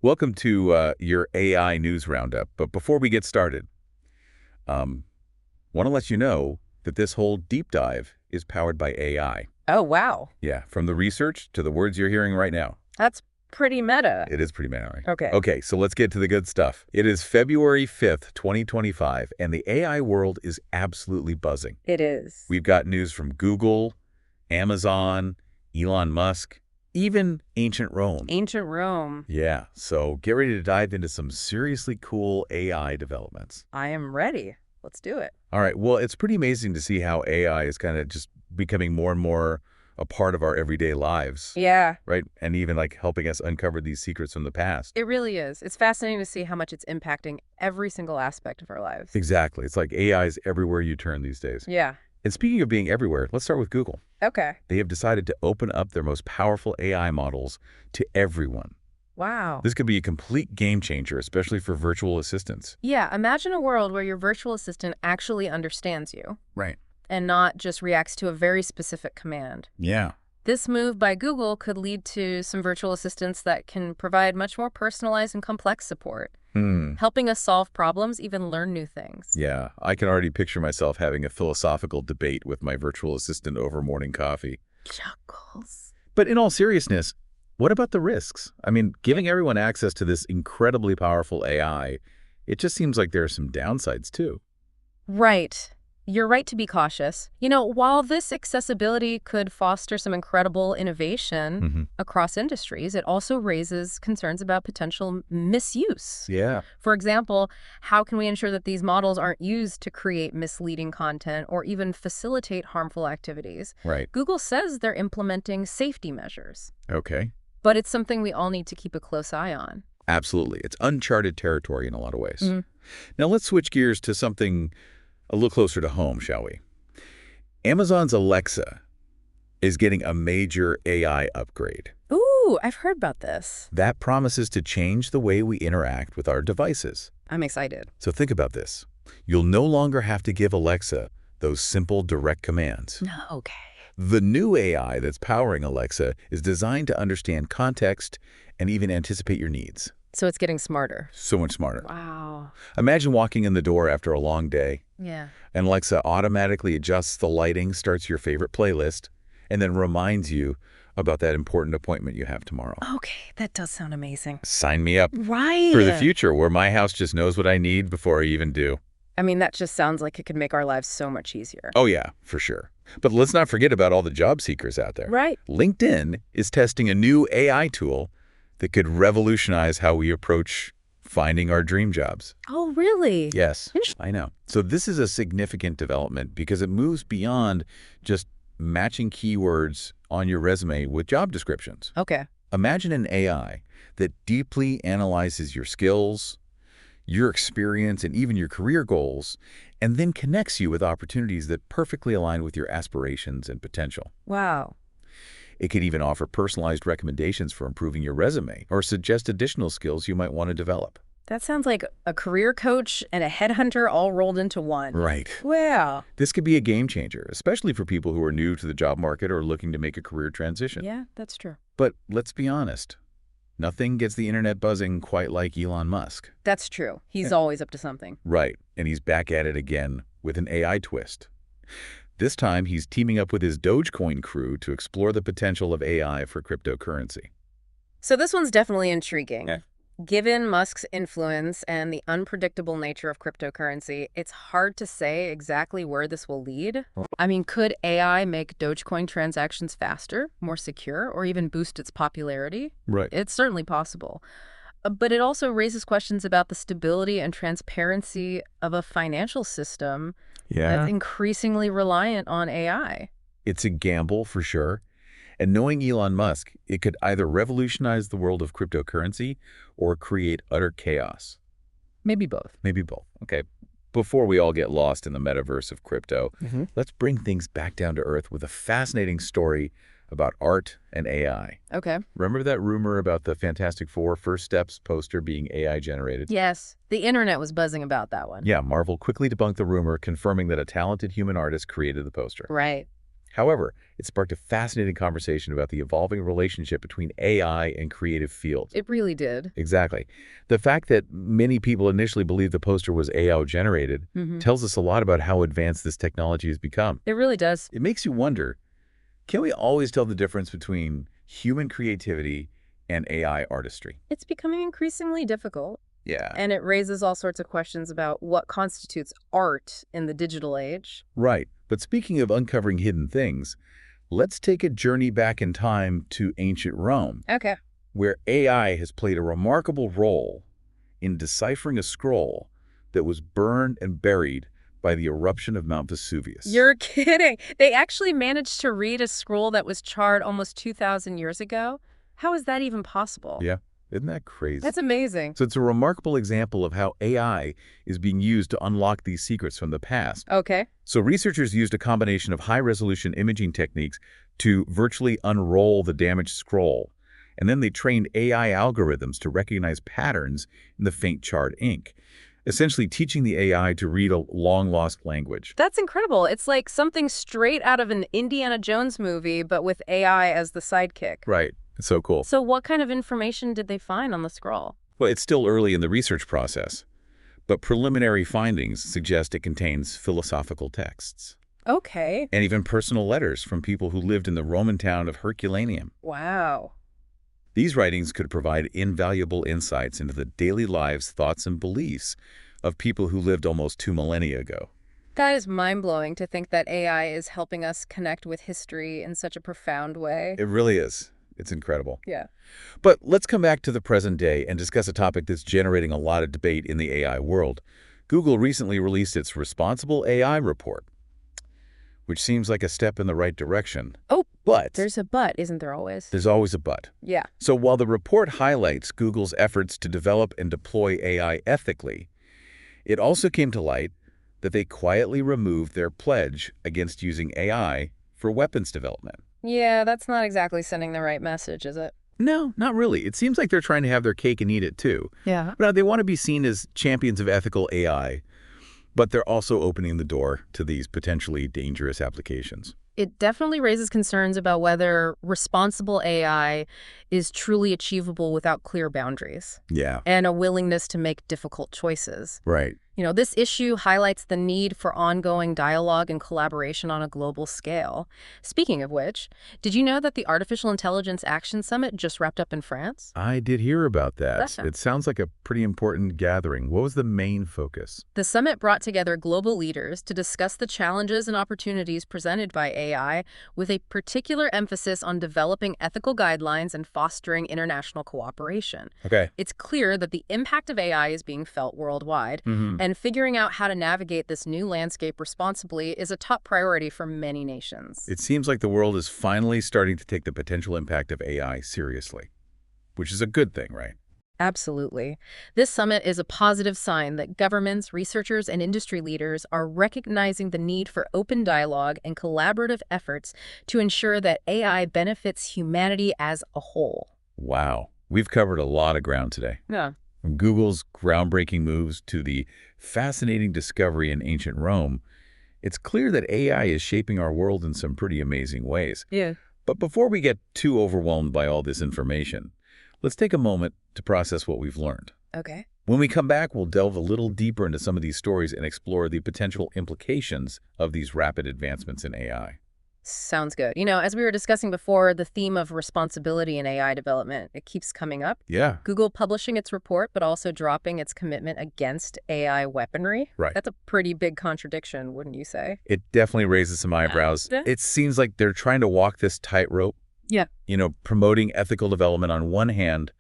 Welcome to your AI news roundup. But before we get started, want to let you know that this whole deep dive is powered by AI. Oh, wow. Yeah, from the research to the words you're hearing right now. That's pretty meta. It is pretty meta. Okay. Okay, so let's get to the good stuff. It is February 5th, 2025, and the AI world is absolutely buzzing. It is. We've got news from Google, Amazon, Elon Musk, even ancient Rome. Ancient Rome. Yeah, so get ready to dive into some seriously cool AI developments. I am ready. Let's do it. All right, well, it's pretty amazing to see how AI is kind of just becoming more and more a part of our everyday lives, Yeah, right? And even like helping us uncover these secrets from the past. it really is. It's fascinating to see how much it's impacting every single aspect of our lives. Exactly. It's like AI is everywhere you turn these days. Yeah. And speaking of being everywhere, let's start with Google. Okay. They have decided to open up their most powerful AI models to everyone. Wow. This could be a complete game changer, especially for virtual assistants. Yeah, imagine a world where your virtual assistant actually understands you Right. and not just reacts to a very specific command. Yeah. This move by Google could lead to some virtual assistants that can provide much more personalized and complex support, helping us solve problems, even learn new things. Yeah, I can already picture myself having a philosophical debate with my virtual assistant over morning coffee. Chuckles. But in all seriousness, what about the risks? I mean, giving everyone access to this incredibly powerful AI, it just seems like there are some downsides too. Right. You're right to be cautious. While this accessibility could foster some incredible innovation across industries, it also raises concerns about potential misuse. Yeah. For example, how can we ensure that these models aren't used to create misleading content or even facilitate harmful activities? Right. Google says they're implementing safety measures, Okay. but it's something we all need to keep a close eye on. Absolutely. It's uncharted territory in a lot of ways. Now let's switch gears to something a little closer to home, shall we? Amazon's Alexa is getting a major AI upgrade. Ooh, I've heard about this. That promises to change the way we interact with our devices. I'm excited. So think about this. You'll no longer have to give Alexa those simple, direct commands. Okay. The new AI that's powering Alexa is designed to understand context and even anticipate your needs. So it's getting smarter. So much smarter. Wow. Imagine walking in the door after a long day, Yeah. and Alexa automatically adjusts the lighting, starts your favorite playlist, and then reminds you about that important appointment you have tomorrow. Okay, that does sound amazing. Sign me up Right. for the future where my house just knows what I need before I even do. I mean, that just sounds like it could make our lives so much easier. Oh yeah, for sure. But let's not forget about all the job seekers out there. Right. LinkedIn is testing a new AI tool that could revolutionize how we approach finding our dream jobs. Oh, really? Yes, I know. So this is a significant development because it moves beyond just matching keywords on your resume with job descriptions. Okay. Imagine an AI that deeply analyzes your skills, your experience, and even your career goals, and then connects you with opportunities that perfectly align with your aspirations and potential. Wow. It could even offer personalized recommendations for improving your resume or suggest additional skills you might want to develop. That sounds like a career coach and a headhunter all rolled into one. Right. Wow. This could be a game changer, especially for people who are new to the job market or looking to make a career transition. Yeah, that's true. But let's be honest, nothing gets the internet buzzing quite like Elon Musk. That's true. He's always up to something. Right, and he's back at it again with an AI twist. This time, he's teaming up with his Dogecoin crew to explore the potential of AI for cryptocurrency. So this one's definitely intriguing. Yeah. Given Musk's influence and the unpredictable nature of cryptocurrency, it's hard to say exactly where this will lead. I mean, could AI make Dogecoin transactions faster, more secure, or even boost its popularity? Right. It's certainly possible. But it also raises questions about the stability and transparency of a financial system that's increasingly reliant on AI. It's a gamble for sure. And knowing Elon Musk, it could either revolutionize the world of cryptocurrency or create utter chaos. Maybe both. Maybe both. Okay. Before we all get lost in the metaverse of crypto, let's bring things back down to earth with a fascinating story about art and AI. Okay. Remember that rumor about the Fantastic Four First Steps poster being AI generated? Yes. The internet was buzzing about that one. Yeah, Marvel quickly debunked the rumor, confirming that a talented human artist created the poster. Right. However, it sparked a fascinating conversation about the evolving relationship between AI and creative fields. It really did. Exactly. The fact that many people initially believed the poster was AI-generated tells us a lot about how advanced this technology has become. It really does. It makes you wonder, can we always tell the difference between human creativity and AI artistry? It's becoming increasingly difficult. Yeah. And it raises all sorts of questions about what constitutes art in the digital age. Right. But speaking of uncovering hidden things, let's take a journey back in time to ancient Rome, Okay. where AI has played a remarkable role in deciphering a scroll that was burned and buried by the eruption of Mount Vesuvius. You're kidding. They actually managed to read a scroll that was charred almost 2,000 years ago? How is that even possible? Yeah. Isn't that crazy? That's amazing. So it's a remarkable example of how AI is being used to unlock these secrets from the past. Okay. So researchers used a combination of high-resolution imaging techniques to virtually unroll the damaged scroll, and then they trained AI algorithms to recognize patterns in the faint charred ink, essentially teaching the AI to read a long-lost language. That's incredible. It's like something straight out of an Indiana Jones movie, but with AI as the sidekick. Right. It's so cool. So what kind of information did they find on the scroll? Well, it's still early in the research process, but preliminary findings suggest it contains philosophical texts. Okay. And even personal letters from people who lived in the Roman town of Herculaneum. Wow. These writings could provide invaluable insights into the daily lives, thoughts, and beliefs of people who lived almost 2 millennia ago. That is mind-blowing to think that AI is helping us connect with history in such a profound way. It really is. It's incredible. Yeah. But let's come back to the present day and discuss a topic that's generating a lot of debate in the AI world. Google recently released its Responsible AI report, which seems like a step in the right direction. Oh, but there's a but, isn't there always? there's always a but. Yeah. So while the report highlights Google's efforts to develop and deploy AI ethically, it also came to light that they quietly removed their pledge against using AI for weapons development. Yeah, that's not exactly sending the right message, is it? No, not really. It seems like they're trying to have their cake and eat it too. Yeah. Now, they want to be seen as champions of ethical AI, but they're also opening the door to these potentially dangerous applications. It definitely raises concerns about whether responsible AI is truly achievable without clear boundaries Yeah, and a willingness to make difficult choices. right. You know, this issue highlights the need for ongoing dialogue and collaboration on a global scale. Speaking of which, did you know that the Artificial Intelligence Action Summit just wrapped up in France? I did hear about that. Yeah. It sounds like a pretty important gathering. What was the main focus? The summit brought together global leaders to discuss the challenges and opportunities presented by AI, with a particular emphasis on developing ethical guidelines and fostering international cooperation. Okay. It's clear that the impact of AI is being felt worldwide, and figuring out how to navigate this new landscape responsibly is a top priority for many nations. It seems like the world is finally starting to take the potential impact of AI seriously, which is a good thing, right? Absolutely. This summit is a positive sign that governments, researchers, and industry leaders are recognizing the need for open dialogue and collaborative efforts to ensure that AI benefits humanity as a whole. Wow. We've covered a lot of ground today. Yeah. From Google's groundbreaking moves to the fascinating discovery in ancient Rome, it's clear that AI is shaping our world in some pretty amazing ways. Yeah. But before we get too overwhelmed by all this information, let's take a moment to process what we've learned. Okay. When we come back, we'll delve a little deeper into some of these stories and explore the potential implications of these rapid advancements in AI. Sounds good. You know, as we were discussing before, the theme of responsibility in AI development, it keeps coming up. Yeah. Google publishing its report, but also dropping its commitment against AI weaponry. Right. That's a pretty big contradiction, wouldn't you say? It definitely raises some eyebrows. Yeah. It seems like they're trying to walk this tightrope. Yeah. You know, promoting ethical development on one hand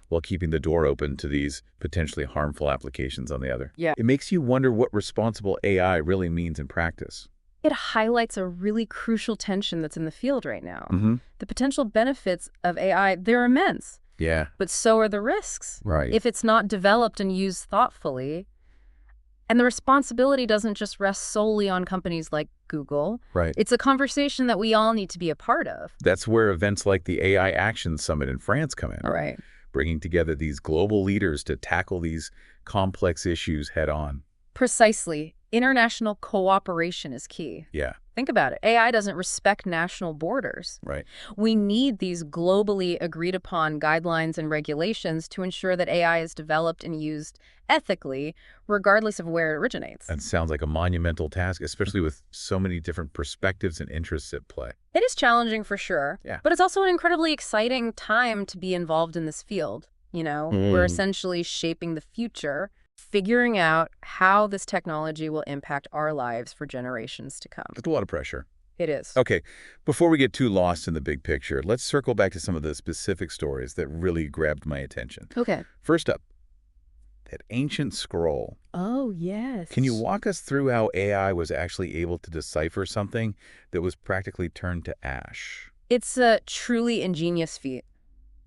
while keeping the door open to these potentially harmful applications on the other. Yeah. It makes you wonder what responsible AI really means in practice. It highlights a really crucial tension that's in the field right now. Mm-hmm. The potential benefits of AI, they're immense, Yeah. but so are the risks. Right. If it's not developed and used thoughtfully, and the responsibility doesn't just rest solely on companies like Google. Right. It's a conversation that we all need to be a part of. That's where events like the AI Action Summit in France come in. All right. Bringing together these global leaders to tackle these complex issues head on. Precisely. International cooperation is key. Yeah, Think about it. AI doesn't respect national borders. right. We need these globally agreed upon guidelines and regulations to ensure that AI is developed and used ethically, regardless of where it originates. That sounds like a monumental task, especially with so many different perspectives and interests at play. It is challenging for sure, Yeah. but it's also an incredibly exciting time to be involved in this field. We're essentially shaping the future, figuring out how this technology will impact our lives for generations to come. That's a lot of pressure. It is. Okay, before we get too lost in the big picture, let's circle back to some of the specific stories that really grabbed my attention. Okay. First up, that ancient scroll. Oh, yes. Can you walk us through how AI was actually able to decipher something that was practically turned to ash? It's a truly ingenious feat.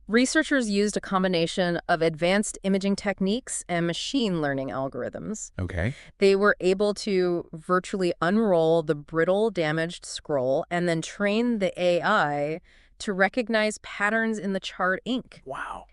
Researchers used a combination of advanced imaging techniques and machine learning algorithms. Okay. They were able to virtually unroll the brittle, damaged scroll and then train the AI to recognize patterns in the charred ink. Wow.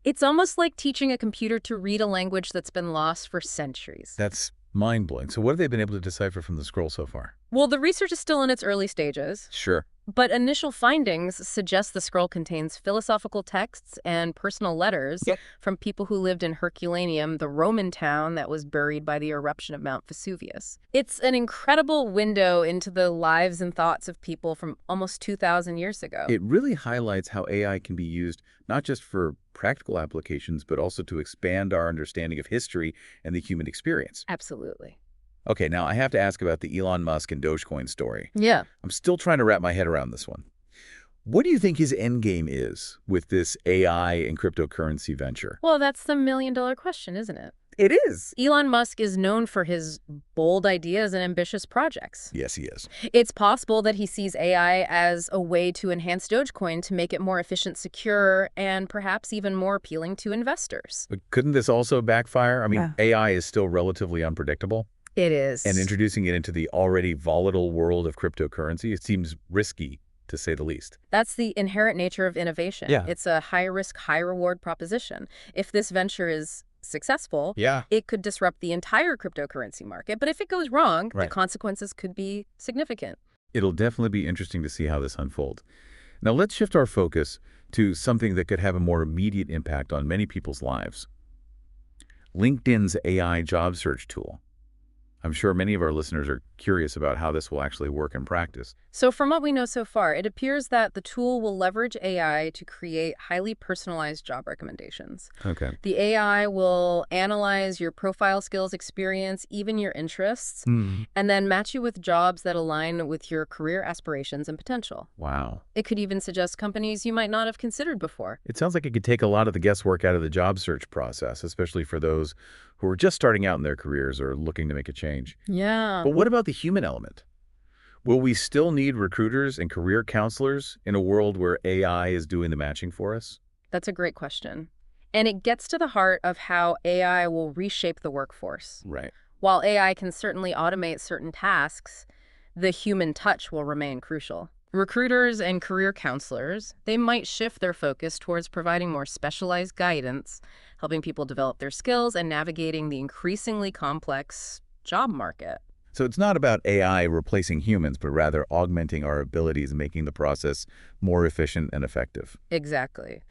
It's almost like teaching a computer to read a language that's been lost for centuries. That's mind-blowing. So what have they been able to decipher from the scroll so far? Well, the research is still in its early stages. Sure. But initial findings suggest the scroll contains philosophical texts and personal letters from people who lived in Herculaneum, the Roman town that was buried by the eruption of Mount Vesuvius. It's an incredible window into the lives and thoughts of people from almost 2,000 years ago. It really highlights how AI can be used not just for practical applications, but also to expand our understanding of history and the human experience. Absolutely. Okay, now I have to ask about the Elon Musk and Dogecoin story. Yeah. I'm still trying to wrap my head around this one. What do you think his end game is with this AI and cryptocurrency venture? Well, that's the million-dollar question, isn't it? It is. Elon Musk is known for his bold ideas and ambitious projects. Yes, he is. It's possible that he sees AI as a way to enhance Dogecoin to make it more efficient, secure, and perhaps even more appealing to investors. But couldn't this also backfire? I mean, AI is still relatively unpredictable. It is. And introducing it into the already volatile world of cryptocurrency, it seems risky, to say the least. That's the inherent nature of innovation. Yeah. It's a high-risk, high-reward proposition. If this venture is successful, it could disrupt the entire cryptocurrency market. But if it goes wrong, the consequences could be significant. It'll definitely be interesting to see how this unfolds. Now let's shift our focus to something that could have a more immediate impact on many people's lives. LinkedIn's AI job search tool. I'm sure many of our listeners are curious about how this will actually work in practice. So from what we know so far, it appears that the tool will leverage AI to create highly personalized job recommendations. Okay. The AI will analyze your profile skills, experience, even your interests, and then match you with jobs that align with your career aspirations and potential. Wow. It could even suggest companies you might not have considered before. It sounds like it could take a lot of the guesswork out of the job search process, especially for those who are just starting out in their careers or looking to make a change. Yeah. But what about the human element? Will we still need recruiters and career counselors in a world where AI is doing the matching for us? That's a great question. And it gets to the heart of how AI will reshape the workforce. Right. While AI can certainly automate certain tasks, the human touch will remain crucial. Recruiters and career counselors, they might shift their focus towards providing more specialized guidance, helping people develop their skills and navigating the increasingly complex job market. So it's not about AI replacing humans, but rather augmenting our abilities and making the process more efficient and effective. Exactly.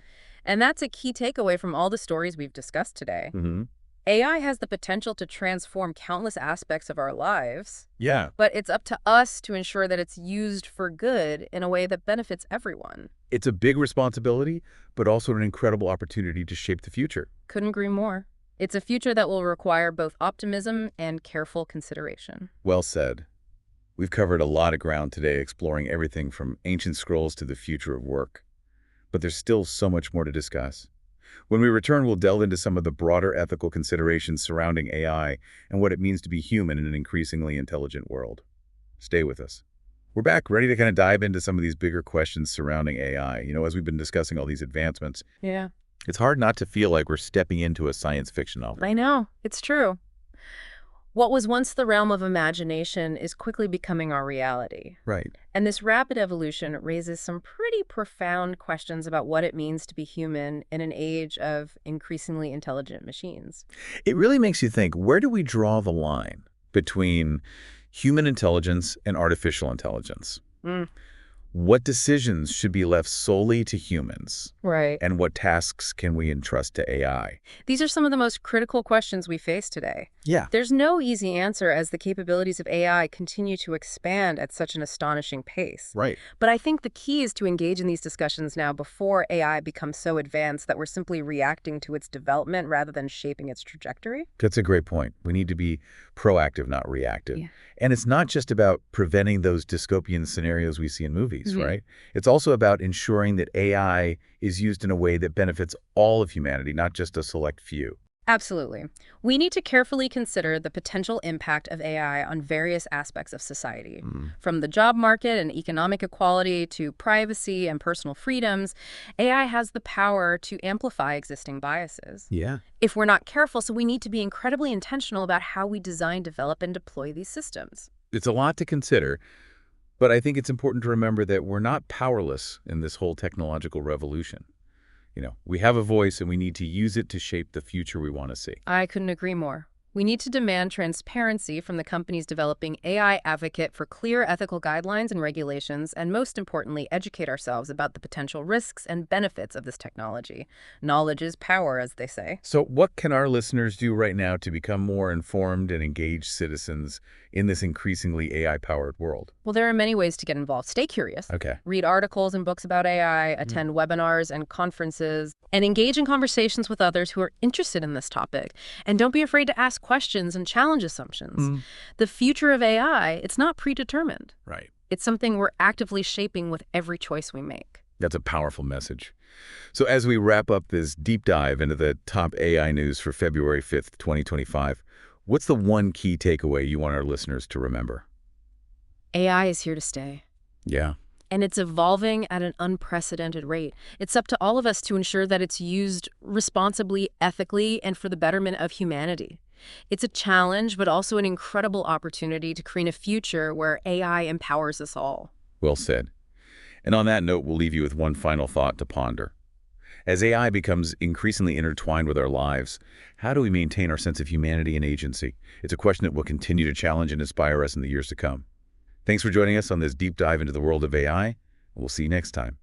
And that's a key takeaway from all the stories we've discussed today. Mm-hmm. AI has the potential to transform countless aspects of our lives, Yeah. but it's up to us to ensure that it's used for good in a way that benefits everyone. It's a big responsibility, but also an incredible opportunity to shape the future. Couldn't agree more. It's a future that will require both optimism and careful consideration. Well said. We've covered a lot of ground today, exploring everything from ancient scrolls to the future of work. But there's still so much more to discuss. When we return, we'll delve into some of the broader ethical considerations surrounding AI and what it means to be human in an increasingly intelligent world. Stay with us. We're back, ready to kind of dive into some of these bigger questions surrounding AI. As we've been discussing all these advancements, Yeah. it's hard not to feel like we're stepping into a science fiction novel. I know. It's true. What was once the realm of imagination is quickly becoming our reality. Right. And this rapid evolution raises some pretty profound questions about what it means to be human in an age of increasingly intelligent machines. It really makes you think, where do we draw the line? between human intelligence and artificial intelligence. Mm, What decisions should be left solely to humans? right. And what tasks can we entrust to AI? These are some of the most critical questions we face today. Yeah. There's no easy answer as the capabilities of AI continue to expand at such an astonishing pace. Right. But I think the key is to engage in these discussions now before AI becomes so advanced that we're simply reacting to its development rather than shaping its trajectory. That's a great point. We need to be proactive, not reactive. Yeah. And it's not just about preventing those dystopian scenarios we see in movies, right? It's also about ensuring that AI is used in a way that benefits all of humanity, not just a select few. Absolutely. We need to carefully consider the potential impact of AI on various aspects of society. From the job market and economic equality to privacy and personal freedoms, AI has the power to amplify existing biases. Yeah. If we're not careful, so we need to be incredibly intentional about how we design, develop, and deploy these systems. It's a lot to consider, but I think it's important to remember that we're not powerless in this whole technological revolution. We have a voice and we need to use it to shape the future we want to see. I couldn't agree more. We need to demand transparency from the companies developing AI, advocate for clear ethical guidelines and regulations, and most importantly, educate ourselves about the potential risks and benefits of this technology. Knowledge is power, as they say. So what can our listeners do right now to become more informed and engaged citizens in this increasingly AI-powered world? Well, there are many ways to get involved. Stay curious. Okay. Read articles and books about AI, attend webinars and conferences, and engage in conversations with others who are interested in this topic. And don't be afraid to ask questions and challenge assumptions. The future of AI, it's not predetermined. Right. It's something we're actively shaping with every choice we make. That's a powerful message. So as we wrap up this deep dive into the top AI news for February 5th, 2025, what's the one key takeaway you want our listeners to remember? AI is here to stay. Yeah. And it's evolving at an unprecedented rate. It's up to all of us to ensure that it's used responsibly, ethically, and for the betterment of humanity. It's a challenge, but also an incredible opportunity to create a future where AI empowers us all. Well said. And on that note, we'll leave you with one final thought to ponder. As AI becomes increasingly intertwined with our lives, how do we maintain our sense of humanity and agency? It's a question that will continue to challenge and inspire us in the years to come. Thanks for joining us on this deep dive into the world of AI. We'll see you next time.